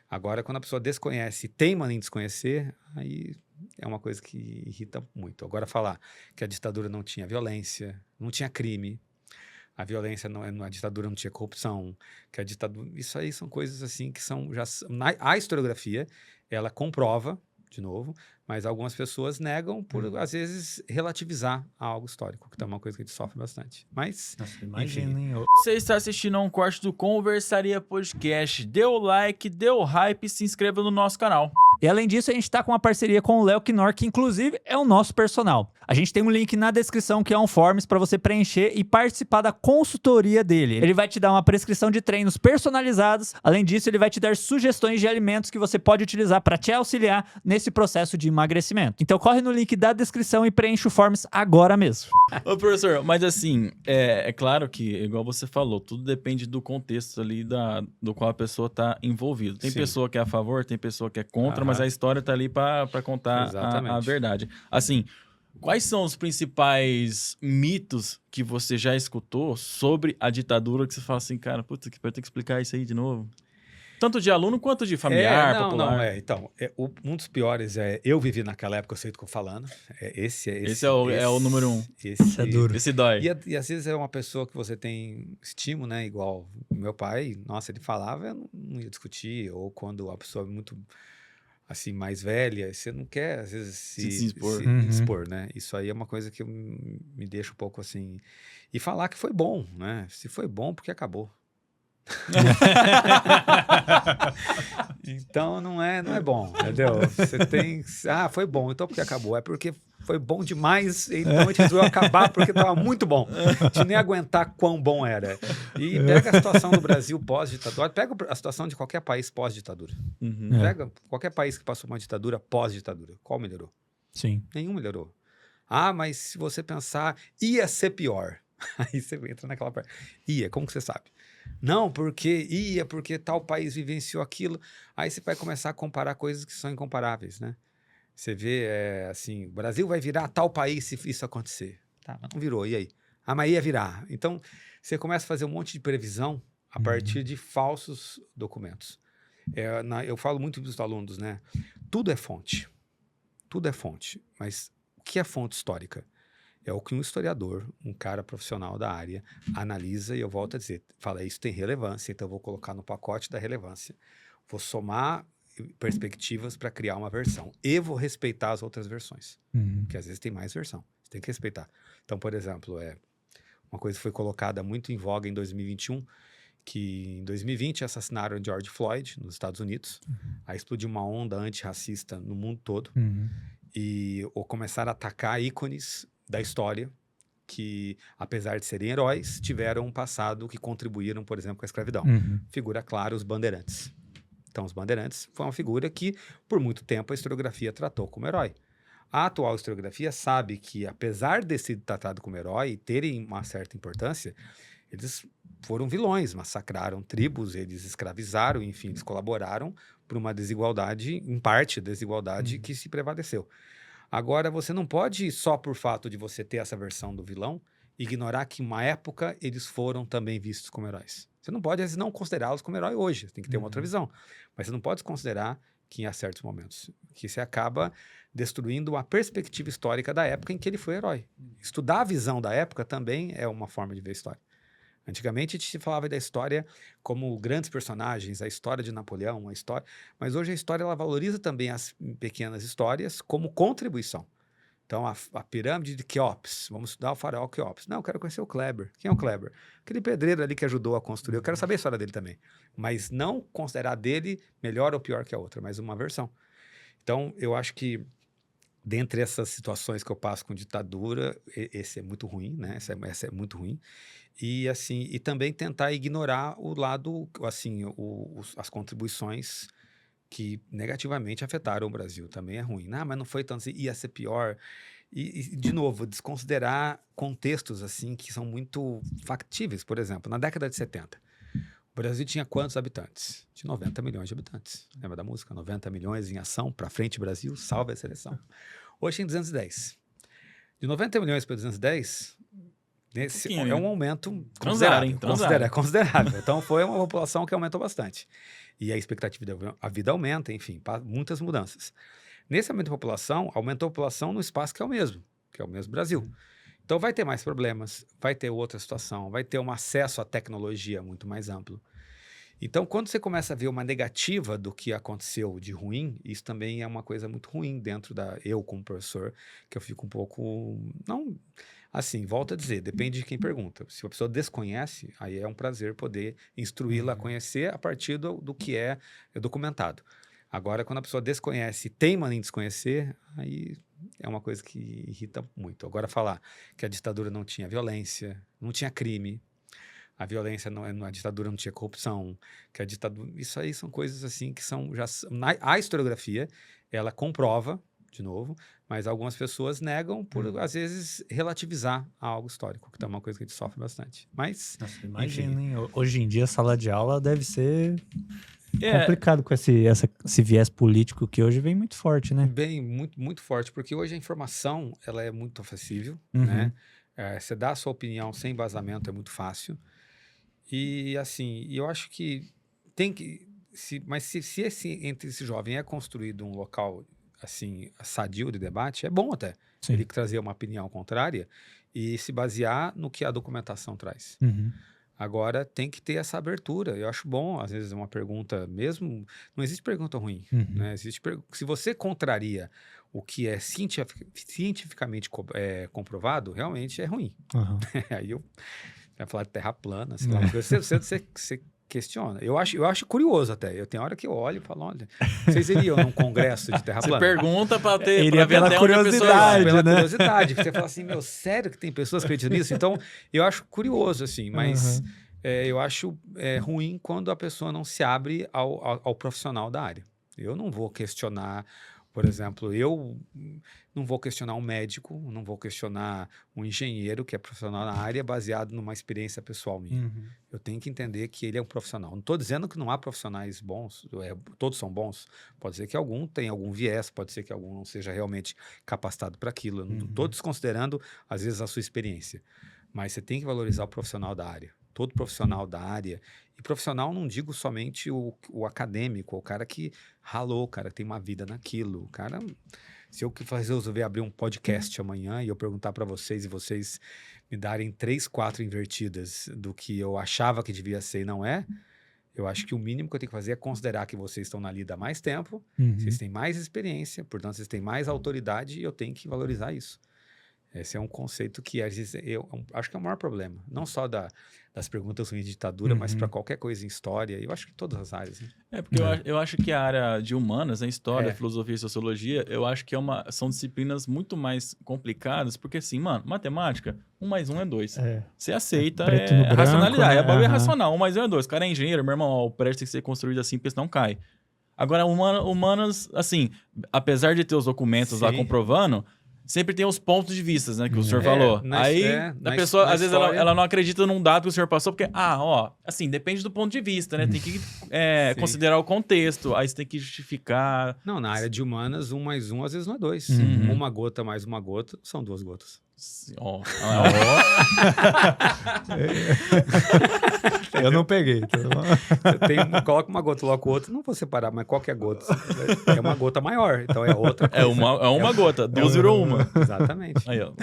Agora, quando a pessoa desconhece e teima em desconhecer, aí é uma coisa que irrita muito. Agora, falar que a ditadura não tinha violência, não tinha crime, a violência, a ditadura não tinha corrupção, que a ditadura... Isso aí são coisas assim que são... A historiografia, ela comprova, de novo, mas algumas pessoas negam por, às vezes, relativizar algo histórico, que é uma coisa que a gente sofre bastante. Mas, Nossa, imagina, enfim. hein? Você está assistindo a um corte do Conversaria Podcast. Dê o like, dê o hype e se inscreva no nosso canal. E além disso, a gente tá com uma parceria com o Léo Knorr, que inclusive é o nosso personal. A gente tem um link na descrição que é um forms para você preencher e participar da consultoria dele. Ele vai te dar uma prescrição de treinos personalizados. Além disso, ele vai te dar sugestões de alimentos que você pode utilizar para te auxiliar nesse processo de emagrecimento. Então corre no link da descrição e preenche o forms agora mesmo. Ô, professor, mas assim, é claro que, igual você falou, tudo depende do contexto ali do qual a pessoa tá envolvida. Tem Sim. pessoa que é a favor, tem pessoa que é contra, mas a história tá ali pra contar a verdade. Assim, quais são os principais mitos que você já escutou sobre a ditadura que você fala assim, cara, puta, que eu ter que explicar isso aí de novo? Tanto de aluno quanto de familiar, popular. Então, um dos piores eu vivi naquela época, eu sei do que eu tô falando. Esse é o número 1. Esse é duro. Esse dói. E às vezes é uma pessoa que você tem estímulo, né? Igual meu pai, nossa, ele falava, eu não ia discutir. Ou quando a pessoa é muito, assim, mais velha, você não quer, às vezes, Se expor. expor, né? Isso aí é uma coisa que me deixa um pouco assim... E falar que foi bom, né? Se foi bom, porque acabou. Então não é bom, entendeu? Você tem... foi bom, então porque acabou. É porque foi bom demais, então a gente resolveu acabar porque estava muito bom. A gente nem aguentar quão bom era. E pega a situação do Brasil pós-ditadura, pega a situação de qualquer país pós-ditadura. Pega qualquer país que passou uma ditadura pós-ditadura. Qual melhorou? Sim. Nenhum melhorou. Mas se você pensar, ia ser pior. Aí você entra naquela parte. Como que você sabe? Não, porque tal país vivenciou aquilo. Aí você vai começar a comparar coisas que são incomparáveis, né? Você vê, assim, o Brasil vai virar tal país se isso acontecer. Tá, mas não virou, e aí? Mas ia virar. Então, você começa a fazer um monte de previsão a partir de falsos documentos. Eu falo muito dos alunos, né? Tudo é fonte. Tudo é fonte. Mas o que é fonte histórica? É o que um historiador, um cara profissional da área, analisa, e eu volto a dizer, fala, isso tem relevância, então eu vou colocar no pacote da relevância. Vou somar perspectivas para criar uma versão. E vou respeitar as outras versões. Porque às vezes tem mais versão. Você tem que respeitar. Então, por exemplo, uma coisa que foi colocada muito em voga em 2021, que em 2020 assassinaram George Floyd nos Estados Unidos. Aí explodiu uma onda antirracista no mundo todo. Ou começaram a atacar ícones da história que, apesar de serem heróis, tiveram um passado que contribuíram, por exemplo, com a escravidão. Figura clara, os bandeirantes. Então, os bandeirantes foi uma figura que, por muito tempo, a historiografia tratou como herói. A atual historiografia sabe que, apesar de ser tratado como herói e terem uma certa importância, eles foram vilões, massacraram tribos, eles escravizaram, enfim, eles colaboraram por uma desigualdade, em parte, desigualdade que se prevaleceu. Agora, você não pode, só por fato de você ter essa versão do vilão, ignorar que, em uma época, eles foram também vistos como heróis. Você não pode, às vezes, não considerá-los como herói hoje. Você tem que ter uma outra visão. Mas você não pode considerar que, em certos momentos, que você acaba destruindo a perspectiva histórica da época em que ele foi herói. Estudar a visão da época também é uma forma de ver a história. Antigamente a gente se falava da história como grandes personagens, a história de Napoleão, mas hoje a história ela valoriza também as pequenas histórias como contribuição. Então, a pirâmide de Quéops, vamos estudar o faraó Quéops. Não, eu quero conhecer o Kleber. Quem é o Kleber? Aquele pedreiro ali que ajudou a construir. Eu quero saber a história dele também. Mas não considerar dele melhor ou pior que a outra, mas uma versão. Então, eu acho que dentre essas situações que eu passo com ditadura, esse é muito ruim, né? Essa é muito ruim. E, assim, e também tentar ignorar o lado, assim, as contribuições que negativamente afetaram o Brasil. Também é ruim. Mas não foi tanto assim, ia ser pior. E, de novo, desconsiderar contextos, assim, que são muito factíveis. Por exemplo, na década de 70, o Brasil tinha quantos habitantes? Tinha 90 milhões de habitantes. Lembra da música? 90 milhões em ação, pra frente Brasil, salve a seleção. Hoje tem 210. De 90 milhões para 210... É um aumento considerável. Considerável. Então, foi uma população que aumentou bastante. E a expectativa de vida aumenta, enfim, muitas mudanças. Nesse aumento de população, aumentou a população no espaço que é o mesmo Brasil. Então, vai ter mais problemas, vai ter outra situação, vai ter um acesso à tecnologia muito mais amplo. Então, quando você começa a ver uma negativa do que aconteceu de ruim, isso também é uma coisa muito ruim dentro eu como professor, que eu fico um pouco... Não, assim, volto a dizer, depende de quem pergunta. Se a pessoa desconhece, aí é um prazer poder instruí-la a conhecer a partir do que é documentado. Agora, quando a pessoa desconhece e teima em desconhecer, aí é uma coisa que irrita muito. Agora, falar que a ditadura não tinha violência, não tinha crime, a violência, a ditadura não tinha corrupção, que a ditadura... Isso aí são coisas assim que são... A historiografia, ela comprova, de novo, mas algumas pessoas negam por, às vezes, relativizar algo histórico, que é uma coisa que a gente sofre bastante. Mas, nossa, imagina, hein? Hoje em dia, a sala de aula deve ser complicado com esse viés político que hoje vem muito forte, né? Bem, muito, muito forte, porque hoje a informação, ela é muito acessível, né? Você dá a sua opinião sem embasamento é muito fácil. E, assim, eu acho que tem que... Mas se entre esse jovem é construído um local, assim, sadio de debate, é bom até. Sim. Ele trazer uma opinião contrária e se basear no que a documentação traz. Agora, tem que ter essa abertura. Eu acho bom, às vezes, uma pergunta mesmo... Não existe pergunta ruim, né? Se você contraria o que é cientificamente comprovado, realmente é ruim. Aí eu... Vai falar de terra plana, sei lá, você questiona. Eu acho curioso até. Eu tenho hora que eu olho e falo, olha, vocês iriam num congresso de terra plana? Você pergunta para ver até curiosidade, pela curiosidade. Você fala assim, meu, sério que tem pessoas que acreditam nisso? Então, eu acho curioso, assim, mas eu acho ruim quando a pessoa não se abre ao profissional da área. Eu não vou questionar... Por exemplo, eu não vou questionar um médico, não vou questionar um engenheiro que é profissional na área baseado numa experiência pessoal minha. Eu tenho que entender que ele é um profissional. Não estou dizendo que não há profissionais bons, todos são bons. Pode ser que algum tenha algum viés, pode ser que algum não seja realmente capacitado para aquilo. Não estou desconsiderando, às vezes, a sua experiência. Mas você tem que valorizar o profissional da área. Todo profissional da área. E profissional não digo somente o acadêmico, o cara que ralou, o cara que tem uma vida naquilo. O cara, se eu resolver abrir um podcast amanhã e eu perguntar para vocês e vocês me darem 3, 4 invertidas do que eu achava que devia ser e não é, eu acho que o mínimo que eu tenho que fazer é considerar que vocês estão na lida há mais tempo, vocês têm mais experiência, portanto vocês têm mais autoridade e eu tenho que valorizar isso. Esse é um conceito que, às vezes, eu acho que é o maior problema. Não só das perguntas ruins de ditadura, mas para qualquer coisa em história. Eu acho que todas as áreas. Né? Porque eu acho que a área de humanas, né, história, filosofia e sociologia, eu acho que são disciplinas muito mais complicadas. Porque, assim, mano, matemática, 1 mais 1 é 2. Você aceita, branco, racionalidade. Né? É bagulho racional. 1 mais 1 é 2. O cara é engenheiro, meu irmão, o prédio tem que ser construído assim, porque senão cai. Agora, humanas, assim, apesar de ter os documentos lá comprovando... Sempre tem os pontos de vista, né, que o senhor falou. Aí, a pessoa, às vezes, ela não acredita num dado que o senhor passou, porque, assim, depende do ponto de vista, né? Tem que considerar o contexto, aí você tem que justificar. Não, na área de humanas, 1 mais 1 às vezes não é 2. Uma gota mais uma gota são 2 gotas. Eu não peguei. Coloca uma gota, coloca outra, não vou separar, mas qual que é a gota? É uma gota maior, então é outra coisa. É uma gota, 2 virou 1. Exatamente. Aí, ó.